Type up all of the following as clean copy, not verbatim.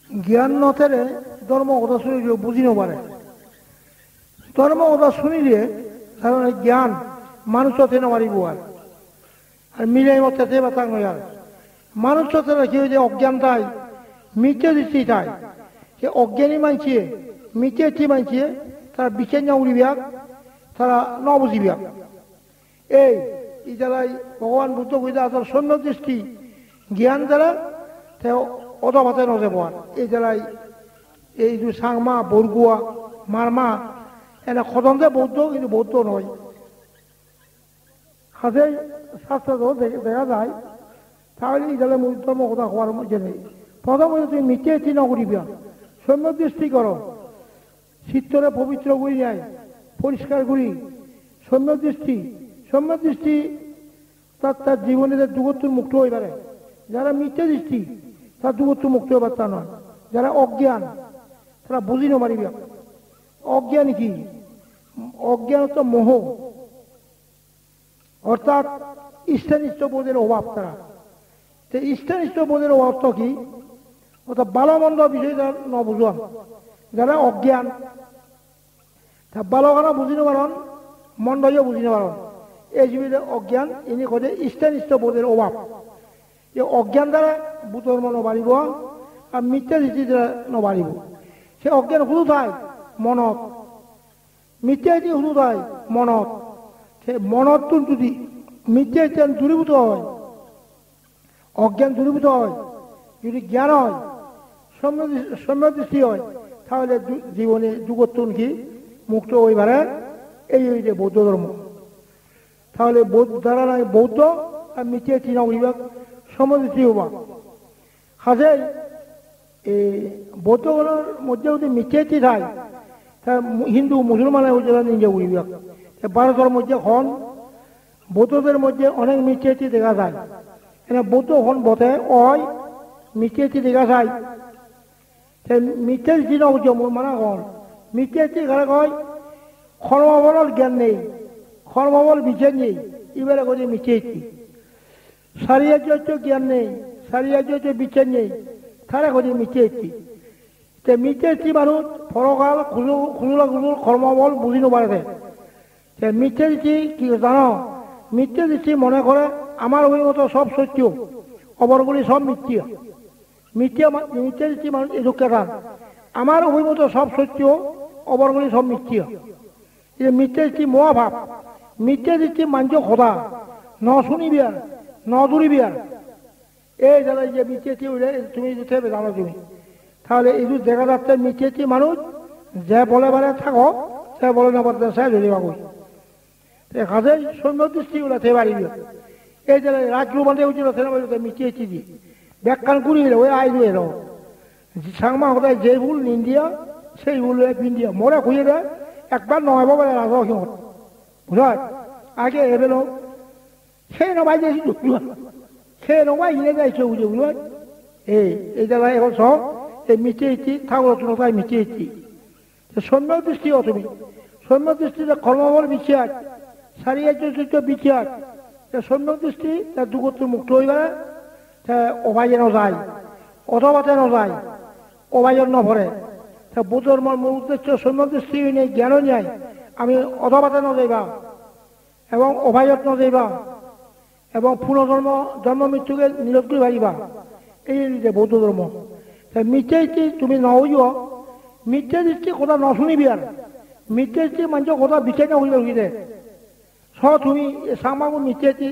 জ্ঞান নথেরে ধর্ম কথা শুনিলে বুঝি নপারে ধর্ম কথা শুনিলে কারণ জ্ঞান মানুষ হতে নপারিব আর মিলাই মতে বা তাং নয় আর মানুষ হতে কি হয়েছে অজ্ঞানটাই মিটে দিচ্ছি তাই সে অজ্ঞানী মানছিয়ে মিটেছি মানছিয়ে তারা বিচার না উড়িবিয়াক তারা ন বুঝিবিয়াক এই যারাই ভগবান বুদ্ধ কইতে আসল সৈন্য দৃষ্টি জ্ঞান দ্বারা অধপাতে নজে পার এই যারাই এই যে সাংমা বরগুয়া মারমা এনে খদন্দে বৌদ্ধ কিন্তু বৌদ্ধ নয় হাতে শাস্ত্র দেখা যায় তাহলে এই যারা ধর্ম কথা হওয়ার মধ্যে নেই প্রথমত তুমি মিটেছি ন করিবিয়া সৈন্য দৃষ্টি করো চিত্তরে পবিত্র করি যায় পরিষ্কার করি সৌম্য দৃষ্টি তার জীবনে দুগত্তর মুক্ত হয়ে পারে যারা মিথ্যা দৃষ্টি তার দুগত্তর মুক্ত হবার তা নয় যারা অজ্ঞান তারা বুঝি না পারিবে অজ্ঞান কি অজ্ঞান তো মোহ অর্থাৎ ইষ্টানিষ্ট বোধের অভাব তারা তো ইষ্টানিষ্ট বোধের অভাব তো কি অর্থাৎ ভালো মন্দ বিষয় তার ন বুঝান যারা অজ্ঞান তা ভালো খানা বুঝি না পারন মন্ডলীয় বুঝি না পারন এই জীবিত অজ্ঞান ইনি খোঁজে ইষ্টানিষ্ট বোধের অভাব এই অজ্ঞান দ্বারা বুধর্ম নবাড়িব আর মিথ্যা দৃষ্টি দ্বারা নবাড়িব সে অজ্ঞান শুধু থায় মনত মিথ্যা ইতি শুধু থায় মনত সে মনতটো যদি মিথ্যা ইত্যাদি দূরীভূত হয় অজ্ঞান দূরীভূত হয় যদি জ্ঞান হয় সম্য দৃষ্টি হয় তাহলে জীবনে যুগোত্তর কি মুক্ত হয়ে পারে এই যে বৌদ্ধ ধর্ম তাহলে যারা নাই বৌদ্ধ আর মিথ্যা চিনা উড়িবাক সমদৃষ্টি হবা হাজে এই বৌদ্ধগণের মধ্যে যদি মিথ্যাটি থাকে তা হিন্দু মুসলমানের যারা নিজে উড়িবাক ভারতের মধ্যে হন বৌদ্ধদের মধ্যে অনেক মিথ্যাটি দেখা যায় এনে বৌদ্ধ হন বটে ওই মিথ্যাটি দেখা যায় মিথ্যার চিনা উঠে মানা হন মিথ্যাটি ঘরে কয় কর্মবলের জ্ঞান নেই কর্মবল বিচার নেই এবারে করে মিথ্যাটি সারিয়ার্য জ্ঞান নেই সারিয়ার্য বিচার নেই তারা করে মিথ্যাটি মিথ্যাটি মানুষ ফরকাল খুজুলা খুজুল কর্মবল বুঝি নপারে মিথ্যা দিচ্ছি কি জানো মিথ্যা দিচ্ছি মনে করে আমার অভিমত সব সত্য অবরগুলি সব মিথ্যা দিচ্ছি মানুষ এদুকেটান আমার অভিমত সব সত্য অবরগুলি সব মিথ্যা মিথ্যা দিচ্ছি মহাভাব মিথ্যা দিচ্ছি মাঞ্চ খোদা ন শুনিবি আর ন দূরিবি আর এই যারা যে মিথ্যাটি উঠে তুমি যেতে জানো তুমি তাহলে এই দেখা যাচ্ছে মিথ্যাটি মানুষ যে বলে বলে থাকো সে বলে না পারতে সে ধরে পাবই কাজে সৈন্য দৃষ্টি উঠে পারিবি এই যে রাজ্য বান্ধে উঠছিল মিথ্যাটি দি ব্যাখ্যান করি ওই আইলো এলো সাংমা কোথায় যে ভুল নিন্দিয়া সেই ভুল পিন্দিয়া মোরা খুঁজে দেয় একবার নয় বাবা রাজা সিংহ বুঝায় আগে এবেলো সে নবাই যে সে নবাই ইনে যাইছে বুঝে বুঝায় এই জায়গায় এখন সব এই মিথ্যেটি ঠাকুর রচনায় মিথ্যেটি সৌম্য দৃষ্টি তুমি সৌম্য দৃষ্টিতে কর্মবল বিচার সারিয়ার্য বিচার সৌম্য দৃষ্টি তার দুগত্র মুক্ত হইবে অভাইয়ে নযায় অধবাতে নযায় অভাইয়ের নভরে বুদ্ধর মূল উদ্দেশ্য সৌম্য দৃষ্টি নেই জ্ঞানও নেই আমি অধবাতে নযাইবা এবং অভাইয়ত নযাইবা এবং পুনর্জন্ম জন্ম মৃত্যুকে নিরোধ করে পারিবা এই যে বৌদ্ধ ধর্ম মিথ্যাটি তুমি নহইব মিথ্যা দৃষ্টি কথা নশুনিবি আর মিথ্যা দৃষ্টি মানুষ কথা বিচার না হইবে হইলে স তুমি সামাগো মিথ্যাটি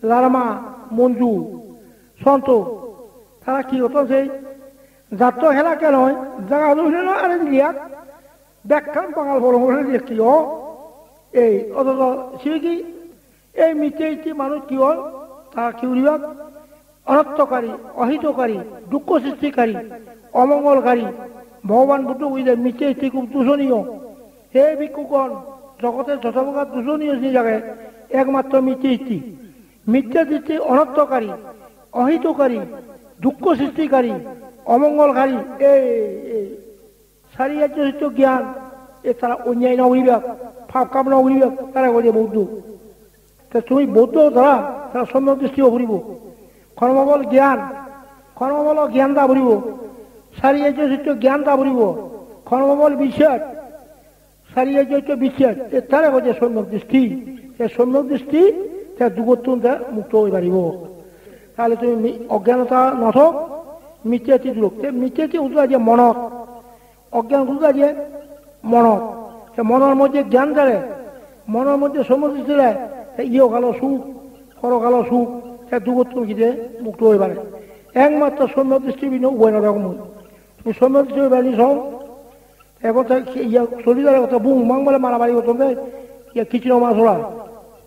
লারমা মঞ্জু সন্ত তারা কি হতো সেই যাত্র হেলা কেন হয় জায়গা হইলে না আরে লিয়াক ব্যাখ্যান বাঙাল বড় হলে কি হ এই অথচ সে কি এই মিথ্যাটি মানুষ কি হয় তারা কি উড়িবা অনর্থকারী অহিতকারী দুঃখ সৃষ্টিকারী অমঙ্গলকারী ভগবান বুদ্ধ বুঝলে মিথ্যাটি খুব দূষণীয় হে ভিক্ষুগণ জগতের যথপ্রকার দূষণীয় সেই জায়গায় একমাত্র মিথ্যা দৃষ্টি অনর্থকারী অহিতকারী দুঃখ সৃষ্টিকারী অমঙ্গলকারী এই সারিয়ার্য জ্ঞান এ তারা অন্যায় না উড়িবাক ফাপ কাপ না উড়িবাক তারা বলে বৌদ্ধ তা তুমি বৌদ্ধ ধরা তারা সৌম্য দৃষ্টিও ঘুরিব কর্মবল জ্ঞান দা ভরিব চাৰিআৰ্য জ্ঞান দাবৰিব কৰ্মবল বিশ্বাস চাৰিআৰ্য বিশ্বাস তাৰে কৈছে সম্যক দৃষ্টি সম্যক দৃষ্টি যুগতো মুক্ত হৈ পাৰিব তাহলে তুমি অজ্ঞানতা নথক মিথ্যাটি দূরক মিথ্যাটি উঠা দিয়ে মনত অজ্ঞান উঠা দিয়ে মনত মনের মধ্যে জ্ঞান দেয় মনের মধ্যে সম্যক দৃষ্টি দেয় ইহকালো সুখ পরকালো সুখ যুগতো গিয়ে মুক্ত হয়ে পারে একমাত্র সম্যক দৃষ্টি ভিন্ন উভয় রকম তুমি সম্যক দৃষ্টি হয়ে পারি সব এখন চলিদারের কথা বুং মাং বলে মারামারি হতো ইয়া কিছু মাছ ওরা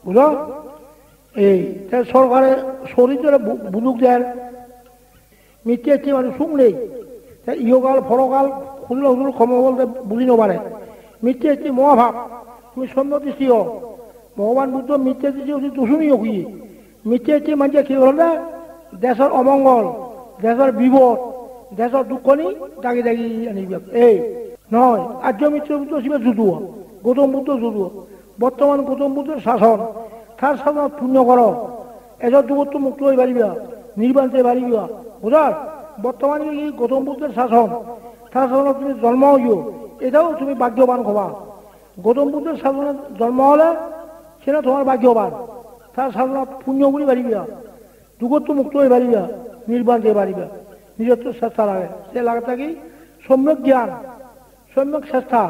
বুঝলো এই সরকারের শরীর বুলুক দেয় মিথ্যাটি মানুষ সুখ নেই ইহকাল ফরকাল খুললে হুজুর ক্ষমা বলতে বুঝি নপারে মিথ্যাটি মহাভাব তুমি সম্যক দৃষ্টি হোক ভগবান বুদ্ধ মিথ্যা দৃষ্টি হচ্ছে দূষণীয় হয়ে মিথ্যাটি মানুষের কি হল না দেশের অমঙ্গল দেশের বিপদ দেশের দুঃখ নি দাগি দাগি আনিবে এই নয় আর্য মিত্র বুদ্ধ শিবে যুদ্ধ গৌতম বুদ্ধ যুদ্ধ বর্তমান গৌতম বুদ্ধের শাসন তার শাসন পূর্ণ করো এসব যুগত মুক্ত হয়ে পারিবা নির্বাণতে পারিবা বুঝার বর্তমানে এই গৌতম বুদ্ধের শাসন তার শাসনত তুমি জন্ম হইও এটাও তুমি ভাগ্যবান হবা গৌতম বুদ্ধের শাসনের জন্ম হলে সেটা তোমার ভাগ্যবান তার শাসনত পুণ্য করে পারিবা যুগত মুক্ত হয়ে পারিবা নির্বাণতে পারিবা নিজের তো চেষ্টা লাগে সে লাগে থাকি সম্যক জ্ঞান সম্যক চেষ্টা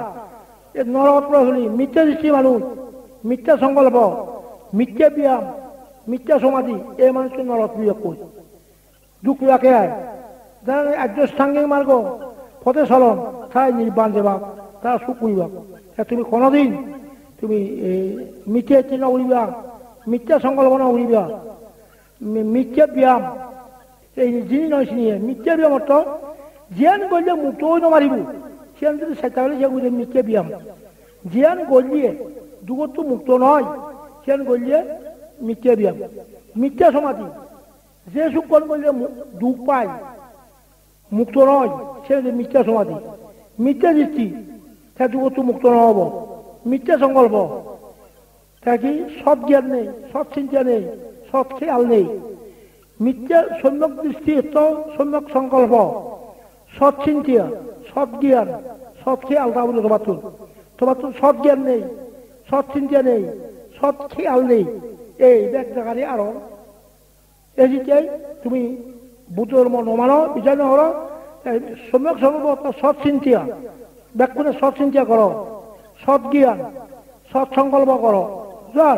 এই নরকত হলি মিথ্যা দৃষ্টি মানুষ মিথ্যা সংকল্প মিথ্যা ব্যায়াম মিথ্যা সমাধি এই মানুষকে নরক বিয়োগ করি দুঃখ রাখে যারা আর্যষ্টাঙ্গিক মার্গ পথে চলন তাই নির্বাণ দেবা তারা সুখ করিবা তুমি কোনোদিন তুমি মিথ্যা চিহ্ন উড়িবা মিথ্যা সংকল্প উড়িবা মিথ্যা ব্যায়াম এই যিনি নয় চিনিয়ে মিথ্যা ব্যায়াম অর্থ জিয়ান করলে মুক্ত হয়ে নমারিব সিয়ান যদি চেষ্টা করলে সে বুঝে মিথ্যা ব্যায়াম জিয়ান করলিয়ে যুগত মুক্ত নয় সিয়ান করলে মিথ্যা ব্যায়াম মিথ্যা সমাধি যে সুখন করলে দুঃখ পায় মুক্ত নয় সে মিথ্যা সমাধি মিথ্যা দৃষ্টি সে যুগত মুক্ত নহব মিথ্যা সংকল্প তা কি সৎ জ্ঞান নেই সৎ চিন্তা নেই সৎ খেয়াল নেই মিথ্যা সম্যক দৃষ্টি তো সম্যক সংকল্প সৎ চিন্তা সৎ জ্ঞান সৎ খেয়াল তা বলে তোমার তো সৎ জ্ঞান নেই সৎ চিন্তা নেই সৎ খেয়াল নেই এই ব্যাখ্যাকারী আরো এদিকে তুমি বুদ্ধর মন মানো বিচার না হলো সম্যক সংকল্প সৎ চিন্তা ব্যাখ্যানে সৎ চিন্তা করো সৎ জ্ঞান সৎ সংকল্প করো বুঝার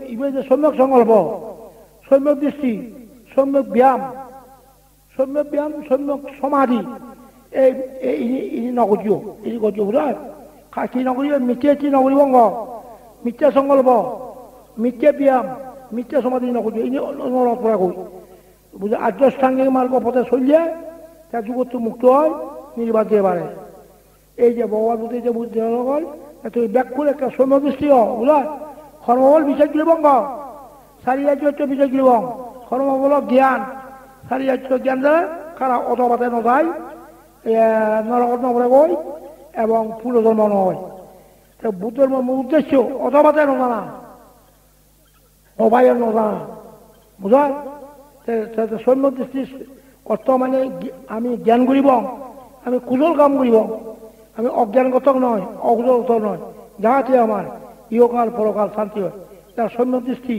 এবার যে সম্যক সংকল্প সম্যক দৃষ্টি সম্যক ব্যায়াম সম্যক সমাধি এই নগরীয় এই গজ্য বুঝার কি নগরী মিথ্যা নগরী বঙ্গ মিথ্যা সংকল্প মিথ্যা ব্যায়াম মিথ্যা সমাধি নগরী এই নরক করা কই বুঝা আর্যষ্টাঙ্গিক মার্গ পথে চলিয়ে তার যুগত মুক্ত হয় নির্বাণ দিয়ে পারে এই যে ভগবান বুদ্ধ যে বুদ্ধি হল তুমি ব্যাকুল একটা সম্যক দৃষ্টি বুঝা কর্মবল বিষয় গৃহবঙ্গ চারিআর্য বিষয় গৃহবং কর্মবল জ্ঞান চারিআর্য জ্ঞান দ্বারা কারা অতবাতে নযায় নরকত নপরে গই এবং পুনর্জন্ম নয় বুদ্ধের উদ্দেশ্য অতবাতে নজানা অবায়ের নজানা বুঝা সম্যক দৃষ্টি অর্থ মানে আমি জ্ঞান করিব আমি কুশল কাম করিব আমি অজ্ঞানগত নয় অকুশলগত নয় যাহাতে আমার ইহকাল পরকাল শান্তি হয় তার সম্যক দৃষ্টি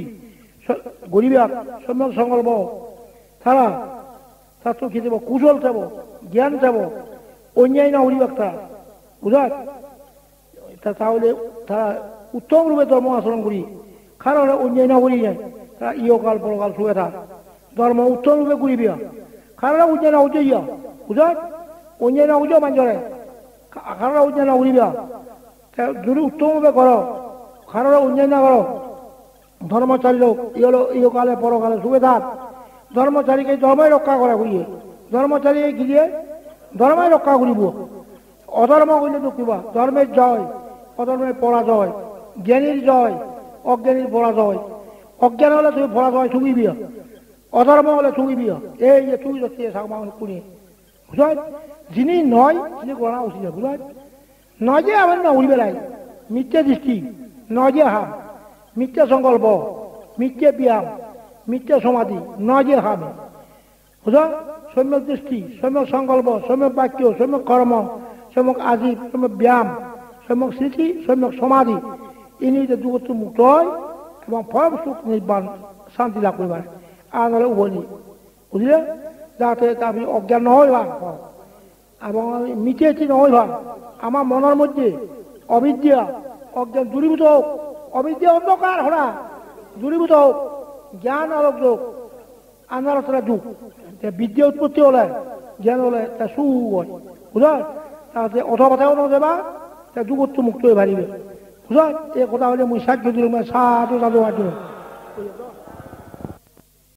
গরিবা সম্যক সংকল্প তারা তার তো কি দেব কুশল দেব জ্ঞান দেব অন্যায় না হরিবাক তারা বুঝার তাহলে তারা উত্তম রূপে ধর্ম আচরণ করি কারণ অন্যায় না করি যায় তারা ইহকাল পরকাল সুখে থাক ধর্ম উত্তম রূপে করিবিয়া কারণ অন্যায় না উঠেইয়া বুঝার অন্যায় না উঠেও মানুষরে কারণ অন্যায় না করিবা যদি উত্তমভাবে করো কারণ অন্যায় না করো ধর্মচারী লোক ইহকালে পরকালে সুখে থাক ধর্মচারীকে ধর্মই রক্ষা করা করিয়ে ধর্মচারী গিয়ে ধর্মই রক্ষা করিব অধর্ম করলে দুঃখিবা ধর্মের জয় অধর্মের পরাজয় জ্ঞানীর জয় অজ্ঞানীর পরাজয় অজ্ঞান হলে তুমি পরাজয় চুঙিবিয়া অধর্ম হলে চুঙিবিয়া এই যে চুঙি যাচ্ছে শুনি বুঝাই যিনি নয় তিনি গণা উচিত বুঝাই নয় যে আমার না উড়ি বেড়াই মিথ্যা দৃষ্টি নয় যে হাম মিথ্যা সংকল্প মিথ্যা ব্যায়াম মিথ্যা সমাধি নয় যে হামে বুঝা সম্যক দৃষ্টি, সম্যক সংকল্প, সম্যক বাক্য, সম্যক কর্ম, সম্যক আজীব, সম্যক ব্যায়াম, সম্যক স্মৃতি, সম্যক সমাধি, ইনি যে যুগত মুক্ত হয় এবং পরম সুখ নির্বাণ শান্তি লাভ করবার আর নাহলে উভয়নি বুঝলে, যাতে আমি অজ্ঞান নহয় বা এবং আমি মিটেছি নহয় বা আমার মনের মধ্যে অবিদ্যা অজ্ঞান দূরীভূত হোক, অবিদ্যা অন্ধকার হরা দূরীভূত হোক, জ্ঞান আলোক যোগ আন্ধার তারা যুগ, বিদ্যা উৎপত্তি হলে জ্ঞান হলে তা সুখ হয় বুঝল, তাতে অথবাথাও নদেবা তা যুগত্ব মুক্ত হয়ে পারিবে বুঝল। এই কথা হলে মুই সাক্ষ্য দিলাম সাধু সাধু